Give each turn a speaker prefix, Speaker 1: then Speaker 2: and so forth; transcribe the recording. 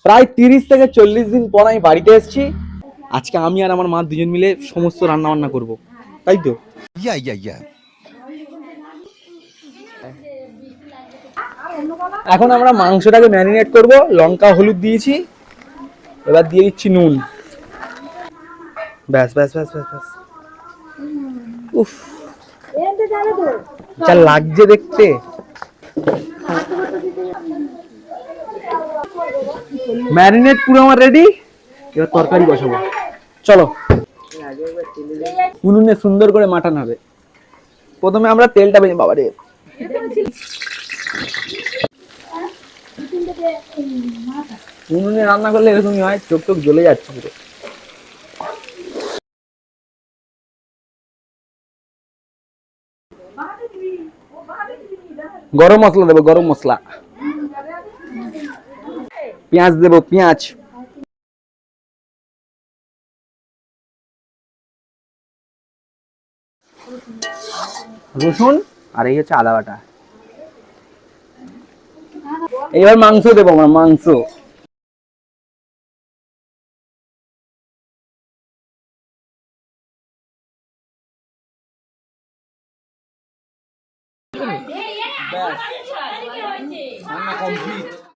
Speaker 1: প্রায় 30 থেকে 40 দিন পর আমি বাড়িতে এসেছি। আজকে আমি আর আমার মা দুজন মিলে সমস্ত রান্না বান্না করবো, তাই তো?
Speaker 2: ইয়া ইয়া ইয়া।
Speaker 1: এখন আমরা মাংসটাকে ম্যারিনেট করব, লঙ্কা হলুদ দিয়েছি, এবার দিয়ে দিচ্ছি নুন। ব্যাস ব্যাস ব্যাস ব্যাস ব্যাস। উফ, যা লাগছে দেখতে। ম্যারিনেট পুরো আমার রেডি, এবার তরকারি বসাবো। চলো, উনুনে সুন্দর করে মাটন হবে। প্রথমে আমরা তেলটা বেজে, বাবা রে, উনুনে রান্না করলে এরকমই হয়, চোখ টোক জ্বলে যাচ্ছে পুরো। গরম মশলা দেবো, গরম মশলা। পেঁয়াজ দেবো, পেঁয়াজ। রসুন, আর এই হচ্ছে আদা বাটা। এবার মাংস দেবো আমরা, মাংস। রান্না কমপ্লিট।